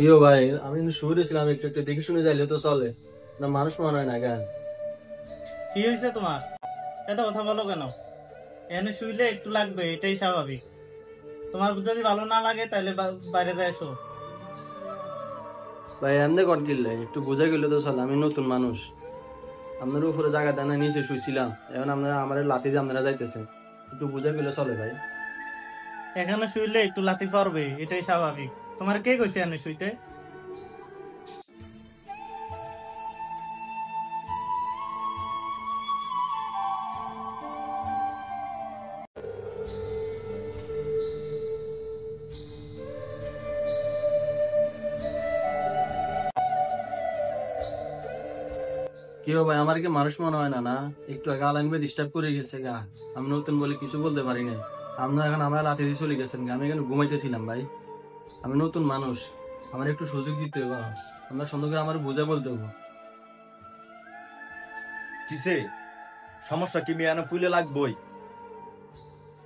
ইয়ো ভাই, আমি কিন্তু শুয়ে ছিলাম, একটু একটু দেখে শুনে যাইলে তো চলে না, মানুষ মনে হয় না কেন? কি হয়েছে তোমার? এত কথা বলো কেন? এখানে শুইলে একটু লাগবে, এটাই স্বাভাবিক। তোমার যদি ভালো না লাগে তাহলে বাইরে যায় এসো। ভাই এমনি কট গিললে একটু বোঝা গেলে তো চলে, আমি নতুন মানুষ। আপনার উপরে জায়গা দেয় না, নিচে শুইছিলাম, এখন আপনারা আমার লাথি দিয়ে আপনারা যাইতেছেন, একটু বোঝা গেলে চলে ভাই। এখানে শুইলে একটু লাথি পারবে, এটাই স্বাভাবিক। তোমার কে কইছে এখানে শুইতে? কি ভাই, আমার কি মানুষ মনে হয় না? না, একটু আগে আলাইনবে ডিস্টার্ব করে গেছে গা, আমি নতুন বলে কিছু বলতে পারি নাই। আপনারা এখন আমার লাথি দিয়ে চলে গেছেন গা, আমি এখানে ঘুমাইতেছিলাম ভাই। আমি নতুন মানুষ, আমার একটু সুযোগ দিতে হবে, আপনার সুন্দর করে আমার বুঝে বলতে হবে। কিসে সমস্যা কি মিয়া? না ফুলে লাগবই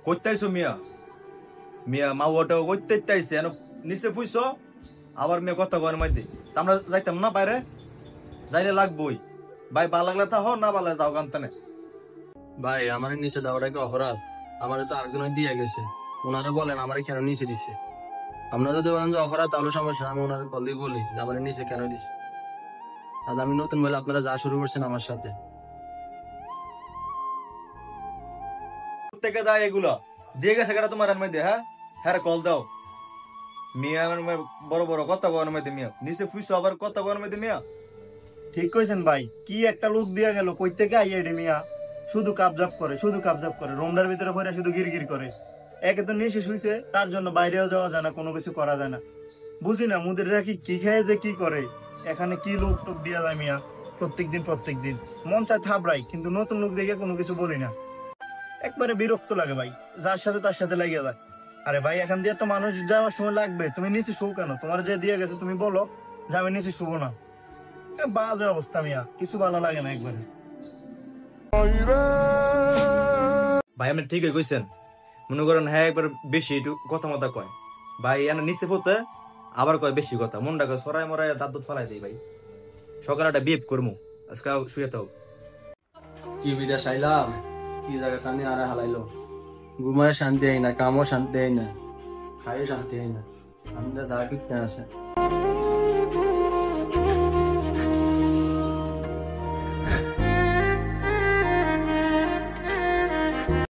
করতেইছো মিয়া? মিয়া মা ওটা করতে চাইছে এন নিচে ফুইছো, আবার মেয়ে কথা কয় মধ্যে আমরা যাইতাম না বাইরে, যাইলে লাগবই। ভাই ভালো লাগলে তা হ, না ভালো যাও কান্তানে। ভাই আমার নিচে দেওয়াটা কি অপরাধ? আমার তো আরেকজনের দিয়ে গেছে, ওনারা বলেন আমার কেন নিচে দিছে। আপনারা যদি বলেন যে অপরাধ তাহলে সমস্যা না, আমি ওনার কল দিয়ে বলি যে আমার নিচে কেন দিছে। আর আমি নতুন বলে আপনারা যা শুরু করছেন আমার সাথে। থেকে যায় এগুলো দিয়ে গেছে কেন তোমার মধ্যে? হ্যাঁ হ্যাঁ কল দাও। মিয়া আমার বড় বড় কথা কওয়ার মধ্যে মিয়া নিচে ফুইছো, আবার কথা কওয়ার মধ্যে মিয়া। ঠিক কইছেন ভাই, কি একটা লোক দিয়া গেল, কই থেকে আইয়া রে মিয়া। শুধু কাবজাব করে, শুধু কাবজাব করে, রুমটার ভিতরে পড়ে শুধু গিরগির করে। একে তো নিশে শুইছে, তার জন্য বাইরেও যাওয়া যায় না, কোনো কিছু করা যায় না। বুঝি না মুদিররা কি খেয়ে যে কি করে। এখানে কি লোক টোক দিয়া যায় মিয়া, প্রত্যেক দিন মন চায় থাবড়াই, কিন্তু নতুন লোক দেখে কোনো কিছু বলি না। একবারে বিরক্ত লাগে ভাই, যার সাথে তার সাথে লাগিয়ে যায়। আরে ভাই এখান দিয়ে তো মানুষ যাওয়ার সময় লাগবে, তুমি নিচে শো কেন? তোমার যে দিয়ে গেছে তুমি বলো যে আমি নিচে শুবো না। বাজে অবস্থা মিয়া, কিছু ভালো লাগে না একবারে। ভাই আপনি ঠিকই কইছেন, মনে করেন হ্যাঁ একবার বেশি একটু কথা মতো কয়। ভাই এনে নিচে পড়তে আবার কয় বেশি কথা, মনটা কয় সরাই মরাই দাঁত দুধ ফালাই দিই। ভাই সকালে একটা বিয়ে করবো, আজকে শুয়ে থাও। কি বিদেশ আইলাম, কি জায়গা টানি আর হালাইলো। ঘুমায় শান্তি হয় না, কামও শান্তি হয় না, খাইও শান্তি হয় না, আমরা যা ঠিক আছে।